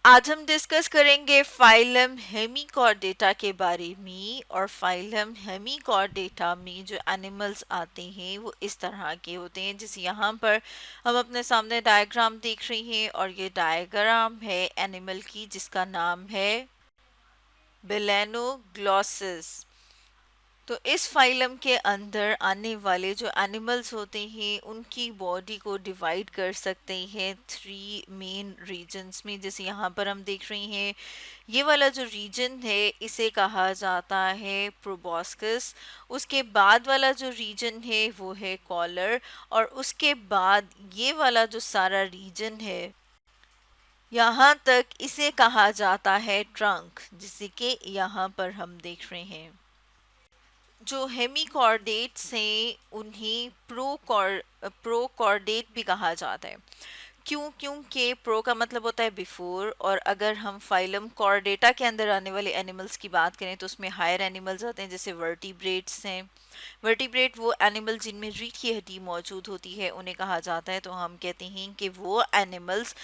आज हम डिस्कस करेंगे फाइलम हेमिकॉर्डेटा के बारे में। और फाइलम हेमिकॉर्डेटा में जो एनिमल्स आते हैं वो इस तरह के होते हैं। जैसे यहाँ पर हम अपने सामने डायग्राम देख रहे हैं और ये डायग्राम है एनिमल की जिसका नाम है बेलेनोग्लोसिस। तो इस फाइलम के अंदर आने वाले जो एनिमल्स होते हैं उनकी बॉडी को डिवाइड कर सकते हैं थ्री मेन रीजन्स में। जैसे यहाँ पर हम देख रहे हैं ये वाला जो रीजन है इसे कहा जाता है प्रोबॉस्कस। उसके बाद वाला जो रीजन है वो है कॉलर। और उसके बाद ये वाला जो सारा रीजन है यहाँ तक इसे कहा जाता है ट्रंक, जिसे कि यहाँ पर हम देख रहे हैं। जो हेमिकॉर्डेट्स हैं उन्हें प्रोकॉर्डेट भी कहा जाता है। क्योंकि प्रो का मतलब होता है बिफोर। और अगर हम फाइलम कॉर्डेटा के अंदर आने वाले एनिमल्स की बात करें तो उसमें हायर एनिमल्स आते हैं, जैसे वर्टिब्रेट्स हैं। वर्टिब्रेट वो एनिमल जिनमें रीढ़ की हड्डी मौजूद होती है उन्हें कहा जाता है। तो हम कहते हैं कि वो एनिमल्स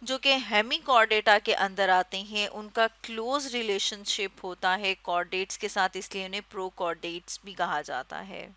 जो कि हेमिकॉर्डेटा के अंदर आते हैं उनका क्लोज रिलेशनशिप होता है कॉर्डेट्स के साथ, इसलिए उन्हें प्रोकॉर्डेट्स भी कहा जाता है।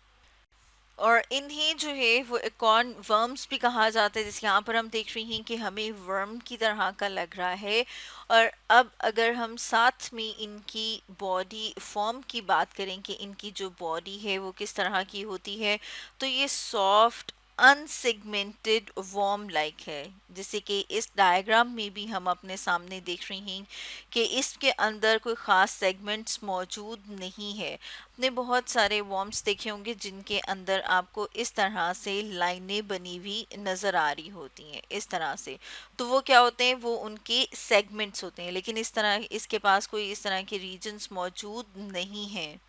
और इन्हें जो है वो एकॉर्न वर्म्स भी कहा जाता है। जैसे यहाँ पर हम देख रहे हैं कि हमें वर्म की तरह का लग रहा है। और अब अगर हम साथ में इनकी बॉडी फॉर्म की बात करें कि इनकी जो बॉडी है वो किस तरह की होती है, तो ये सॉफ्ट अनसेगमेंटेड वॉर्म लाइक है। जैसे कि इस डायग्राम में भी हम अपने सामने देख रहे हैं कि इसके अंदर कोई ख़ास सेगमेंट्स मौजूद नहीं है। आपने बहुत सारे वॉर्म्स देखे होंगे जिनके अंदर आपको इस तरह से लाइनें बनी हुई नज़र आ रही होती हैं, इस तरह से। तो वो क्या होते हैं, वो उनके सेगमेंट्स होते हैं। लेकिन इस तरह इसके पास कोई इस तरह के रीजन्स मौजूद नहीं हैं।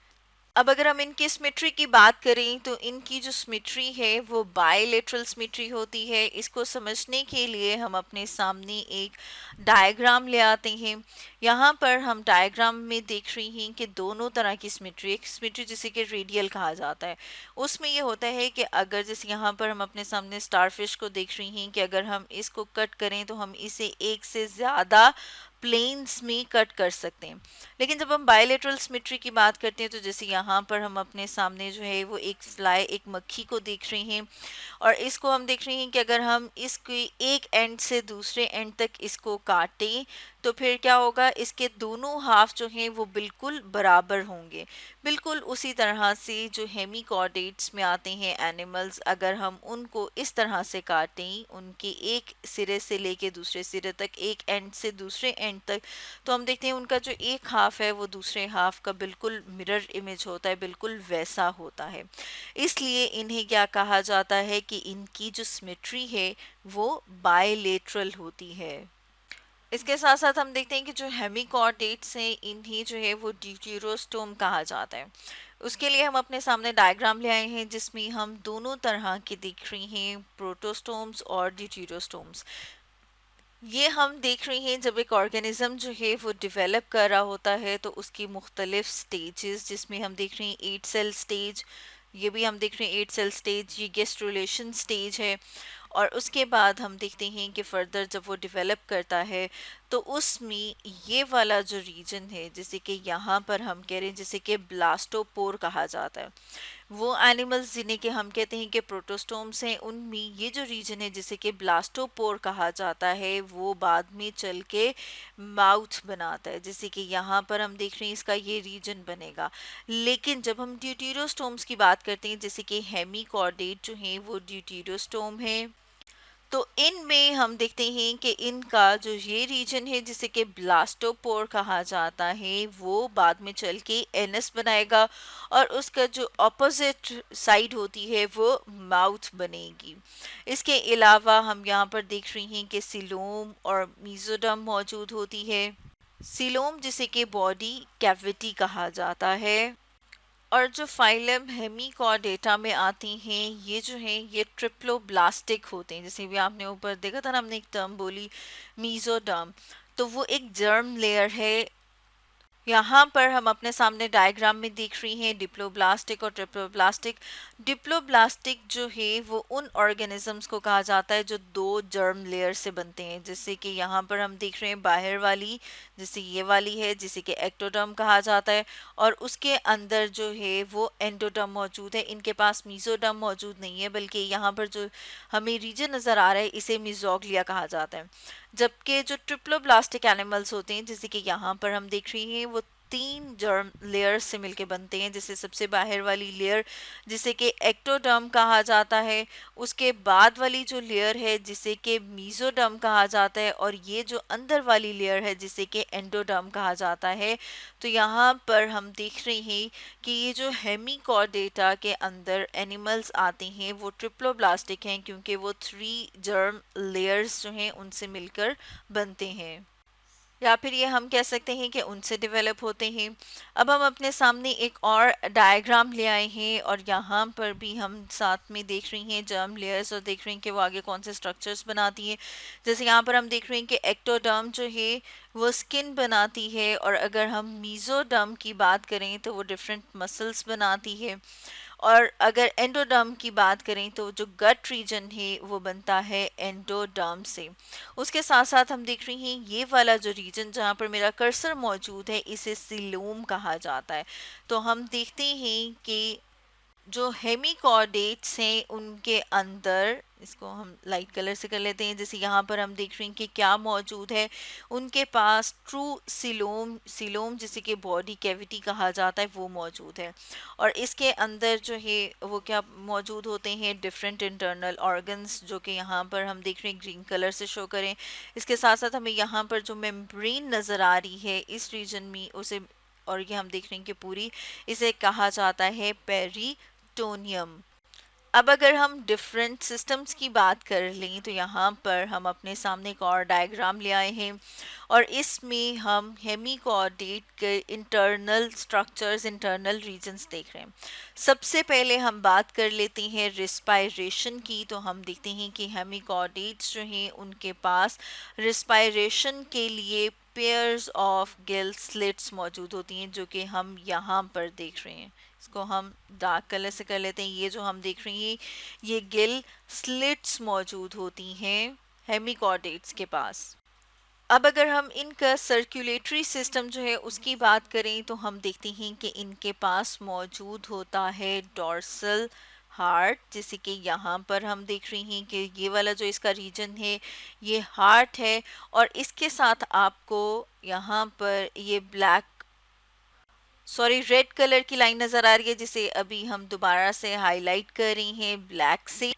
अब अगर हम इनकी सिमेट्री की बात करें तो इनकी जो सिमेट्री है वो बायलेटरल सिमेट्री होती है। इसको समझने के लिए हम अपने सामने एक डायग्राम ले आते हैं। यहाँ पर हम डायग्राम में देख रहे हैं कि दोनों तरह की सिमेट्री, एक सिमेट्री जिसे कि रेडियल कहा जाता है, उसमें ये होता है कि अगर जैसे यहाँ पर हम अपने सामने स्टारफिश को देख रहे हैं कि अगर हम इसको कट करें तो हम इसे एक से ज़्यादा प्लेन्स में कट कर सकते हैं। लेकिन जब हम बायलेटरल सिमेट्री की बात करते हैं तो जैसे यहाँ पर हम अपने सामने जो है वो एक फ्लाई, एक मक्खी को देख रहे हैं। और इसको हम देख रहे हैं कि अगर हम इसके एक एंड से दूसरे एंड तक इसको काटें तो फिर क्या होगा, इसके दोनों हाफ जो हैं वो बिल्कुल बराबर होंगे। बिल्कुल उसी तरह से जो हेमिकॉर्डेट्स में आते हैं एनिमल्स, अगर हम उनको इस तरह से काटें, उनके एक सिरे से लेके दूसरे सिरे तक, एक एंड से दूसरे एंड तक, तो हम देखते हैं उनका जो एक हाफ है वो दूसरे हाफ का बिल्कुल मिरर इमेज होता है, बिल्कुल वैसा होता है। इसलिए इन्हें क्या कहा जाता है कि इनकी जो सिमेट्री है वो बायलेटरल होती है। इसके साथ साथ हम देखते हैं कि जो हेमिकॉर्डेट्स हैं इन्हें जो है वो ड्यूटेरोस्टोम कहा जाता है। उसके लिए हम अपने सामने डायग्राम ले आए हैं जिसमें हम दोनों तरह के देख रहे हैं, प्रोटोस्टोम्स और ड्यूटेरोस्टोम्स। ये हम देख रहे हैं जब एक ऑर्गेनिज्म जो है वो डेवलप कर रहा होता है तो उसकी मुख्तलिफ स्टेजेस, जिसमें हम देख रहे हैं 8 सेल स्टेज, ये भी हम देख रहे हैं 8 सेल स्टेज, ये गेस्ट्रुलेशन स्टेज है। और उसके बाद हम देखते हैं कि फर्दर जब वो डेवलप करता है तो उसमें ये वाला जो रीजन है, जैसे कि यहाँ पर हम कह रहे हैं जैसे कि ब्लास्टोपोर कहा जाता है, वो एनिमल्स जिन्हें कि हम कहते हैं कि प्रोटोस्टोम्स हैं, उनमें ये जो रीजन है जिसे कि ब्लास्टोपोर कहा जाता है वो बाद में चल के माउथ बनाता है। जैसे कि यहाँ पर हम देख रहे हैं इसका ये रीजन बनेगा। लेकिन जब हम ड्यूटेरोस्टोम्स की बात करते हैं जैसे कि हेमिकॉर्डेट जो हैं वो ड्यूटेरोस्टोम है, तो इनमें हम देखते हैं कि इनका जो ये रीजन है जिसे कि ब्लास्टोपोर कहा जाता है वो बाद में चल के एनस बनाएगा। और उसका जो ऑपोजिट साइड होती है वो माउथ बनेगी। इसके अलावा हम यहाँ पर देख रहे हैं कि सिलोम और मीजोडम मौजूद होती है। सिलोम जिसे कि बॉडी कैविटी कहा जाता है। और जो फाइलम हेमिकॉर्डेटा में आती हैं ये जो हैं ये ट्रिप्लोब्लास्टिक होते हैं। जैसे भी आपने ऊपर देखा था ना, हमने एक टर्म बोली मीजोडर्म, तो वो एक जर्म लेयर है यहाँ पर हम अपने सामने डायग्राम में देख रही हैं डिप्लोब्लास्टिक और ट्रिप्लोब्लास्टिक। डिप्लोब्लास्टिक जो है वो उन ऑर्गेनिजम्स को कहा जाता है जो दो जर्म लेयर से बनते हैं, जैसे कि यहाँ पर हम देख रहे हैं बाहर वाली, जैसे ये वाली है जिसे कि एक्टोडर्म कहा जाता है, और उसके अंदर जो है वो एंडोडर्म मौजूद है। इनके पास मीजोडर्म मौजूद नहीं है, बल्कि यहाँ पर जो हमें रीजन नज़र आ रहा है इसे मीजोग्लिया कहा जाता है। जबकि जो ट्रिप्लोब्लास्टिक एनिमल्स होते हैं, जैसे कि यहाँ पर हम देख रहे हैं, वो तीन जर्म लेयर्स से मिलके बनते हैं। जैसे सबसे बाहर वाली लेयर जिसे कि एक्टोडर्म कहा जाता है, उसके बाद वाली जो लेयर है जिसे कि मीजोडर्म कहा जाता है, और ये जो अंदर वाली लेयर है जिसे कि एंडोडर्म कहा जाता है। तो यहाँ पर हम देख रहे हैं कि ये जो हेमिकॉर्डेटा के अंदर एनिमल्स आते हैं वो ट्रिप्लोब्लास्टिक हैं, क्योंकि वो थ्री जर्म लेयर्स जो हैं उनसे मिलकर बनते हैं, या फिर ये हम कह सकते हैं कि उनसे डेवलप होते हैं। अब हम अपने सामने एक और डायग्राम ले आए हैं, और यहाँ पर भी हम साथ में देख रही हैं जर्म लेयर्स, और देख रहे हैं कि वो आगे कौन से स्ट्रक्चर्स बनाती हैं। जैसे यहाँ पर हम देख रहे हैं कि एक्टोडर्म जो है वो स्किन बनाती है, और अगर हम मीजोडर्म की बात करें तो वो डिफरेंट मसल्स बनाती है। और अगर एंडोडर्म की बात करें तो जो गट रीजन है वो बनता है एंडोडर्म से। उसके साथ साथ हम देख रहे हैं ये वाला जो रीजन जहाँ पर मेरा कर्सर मौजूद है इसे सिलोम कहा जाता है। तो हम देखते हैं कि जो हेमिकॉर्डेट्स हैं उनके अंदर, इसको हम लाइट कलर से कर लेते हैं, जैसे यहाँ पर हम देख रहे हैं कि क्या मौजूद है। उनके पास ट्रू सिलोम, सिलोम जिसे कि बॉडी कैविटी कहा जाता है, वो मौजूद है। और इसके अंदर जो है वो क्या मौजूद होते हैं, डिफरेंट इंटरनल ऑर्गन्स, जो कि यहाँ पर हम देख रहे हैं ग्रीन कलर से शो करें। इसके साथ साथ हमें यहाँ पर जो मेम्ब्रेन नज़र आ रही है इस रीजन में उसे, और ये हम देख रहे हैं कि पूरी, इसे कहा जाता है पेरिटोनियम। अब अगर हम डिफरेंट सिस्टम्स की बात कर लें तो यहाँ पर हम अपने सामने एक और डायग्राम ले आए हैं, और इसमें हम हेमिकॉर्डेट के इंटरनल स्ट्रक्चर्स, इंटरनल रीजन्स देख रहे हैं। सबसे पहले हम बात कर लेते हैं रिस्पायरेशन की। तो हम देखते हैं कि हेमिकॉर्डेट्स जो हैं उनके पास रिस्पायरेशन के लिए पेयर्स ऑफ गिल स्लिट्स मौजूद होती हैं, जो कि हम यहाँ पर देख रहे हैं। इसको हम डार्क कलर से कर लेते हैं। ये जो हम देख रहे हैं ये गिल स्लिट्स मौजूद होती हैं हेमिकॉर्डेट्स के पास। अब अगर हम इनका सर्कुलेटरी सिस्टम जो है उसकी बात करें तो हम देखते हैं कि इनके पास मौजूद होता है डॉर्सल हार्ट, जैसे कि यहाँ पर हम देख रहे हैं कि ये वाला जो इसका रीजन है ये हार्ट है, और इसके साथ आपको यहाँ पर ये ब्लैक, सॉरी रेड कलर की लाइन नजर आ रही है, जिसे अभी हम दोबारा से हाईलाइट कर रहे हैं ब्लैक से।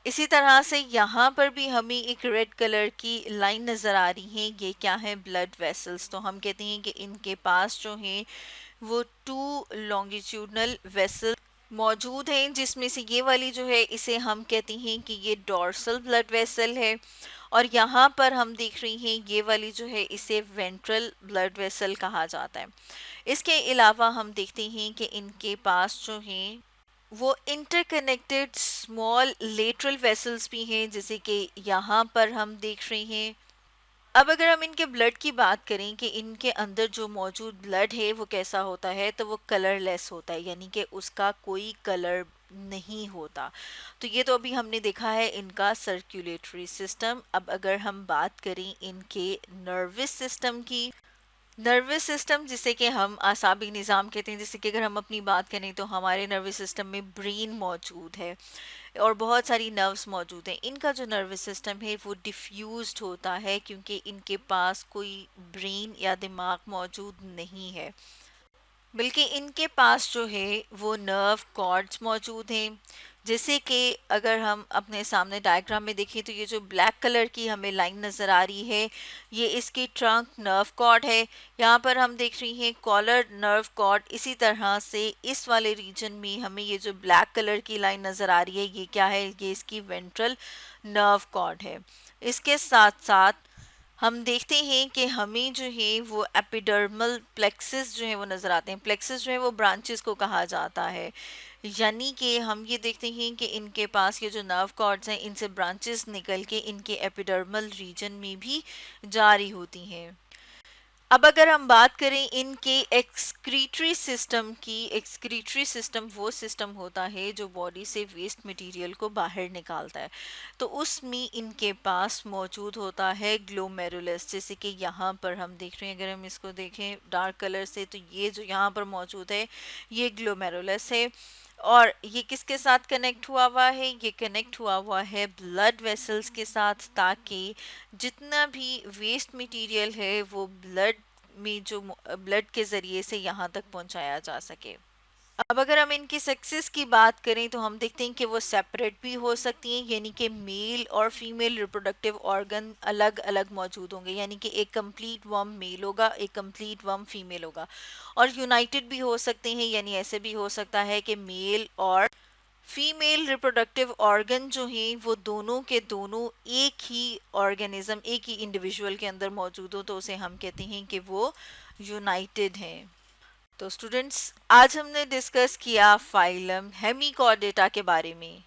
इसी तरह से यहाँ पर भी हमें एक रेड कलर की लाइन नजर आ रही है, ये क्या है, ब्लड वेसल्स। तो हम कहते हैं कि इनके पास जो है वो टू लॉन्गिट्यूडनल वेसल मौजूद हैं, जिसमें से ये वाली जो है इसे हम कहते हैं कि ये डॉर्सल ब्लड वेसल है, और यहाँ पर हम देख रहे हैं ये वाली जो है इसे वेंट्रल ब्लड वेसल कहा जाता है। इसके अलावा हम देखते हैं कि इनके पास जो है वो इंटरकनेक्टेड स्मॉल लेटरल वेसल्स भी हैं, जैसे कि यहाँ पर हम देख रहे हैं। अब अगर हम इनके ब्लड की बात करें कि इनके अंदर जो मौजूद ब्लड है वो कैसा होता है, तो वो कलरलेस होता है, यानी कि उसका कोई कलर नहीं होता। तो ये तो अभी हमने देखा है इनका सर्कुलेटरी सिस्टम। अब अगर हम बात करें इनके नर्वस सिस्टम की, नर्वस सिस्टम जिसे कि हम आसाबी निज़ाम कहते हैं, जैसे कि अगर हम अपनी बात करें तो हमारे नर्वस सिस्टम में ब्रेन मौजूद है और बहुत सारी नर्व्स मौजूद हैं। इनका जो नर्वस सिस्टम है वो डिफ्यूज्ड होता है, क्योंकि इनके पास कोई ब्रेन या दिमाग मौजूद नहीं है, बल्कि इनके पास जो है वो नर्व कॉर्ड्स मौजूद हैं। जैसे कि अगर हम अपने सामने डायग्राम में देखें तो ये जो ब्लैक कलर की हमें लाइन नज़र आ रही है ये इसकी ट्रंक नर्व कॉर्ड है। यहाँ पर हम देख रही हैं कॉलर नर्व कॉर्ड। इसी तरह से इस वाले रीजन में हमें ये जो ब्लैक कलर की लाइन नज़र आ रही है ये क्या है, ये इसकी वेंट्रल नर्व कॉर्ड है। इसके साथ साथ हम देखते हैं कि हमें जो है वो एपिडर्मल प्लेक्सिस जो है वो नज़र आते हैं। प्लेक्सिस जो है वो ब्रांचेस को कहा जाता है, यानी कि हम ये देखते हैं कि इनके पास ये जो नर्व कॉर्ड्स हैं इनसे ब्रांचेस निकल के इनके एपिडर्मल रीजन में भी जारी होती हैं। अब अगर हम बात करें इनके एक्सक्रीटरी सिस्टम की, एक्सक्रीटरी सिस्टम वो सिस्टम होता है जो बॉडी से वेस्ट मटेरियल को बाहर निकालता है। तो उसमें इनके पास मौजूद होता है ग्लोमेरुलस, जैसे कि यहाँ पर हम देख रहे हैं, अगर हम इसको देखें डार्क कलर से तो ये जो यहाँ पर मौजूद है ये ग्लोमेरुलस है। और ये किसके साथ कनेक्ट हुआ हुआ है, ये कनेक्ट हुआ हुआ है ब्लड वेसल्स के साथ, ताकि जितना भी वेस्ट मटेरियल है वो ब्लड में जो ब्लड के ज़रिए से यहाँ तक पहुँचाया जा सके। अब अगर हम इनकी सेक्सेस की बात करें तो हम देखते हैं कि वो सेपरेट भी हो सकती हैं, यानी कि मेल और फीमेल रिप्रोडक्टिव ऑर्गन अलग अलग मौजूद होंगे, यानी कि एक कंप्लीट वर्म मेल होगा, एक कंप्लीट वर्म फीमेल होगा। और यूनाइटेड भी हो सकते हैं, यानी ऐसे भी हो सकता है कि मेल और फीमेल रिप्रोडक्टिव ऑर्गन जो हैं वो दोनों के दोनों एक ही ऑर्गेनिज्म, एक ही इंडिविजुअल के अंदर मौजूद हो, तो उसे हम कहते हैं कि वो यूनाइटेड हैं। तो स्टूडेंट्स, आज हमने डिस्कस किया फाइलम हेमिकॉर्डेटा के बारे में।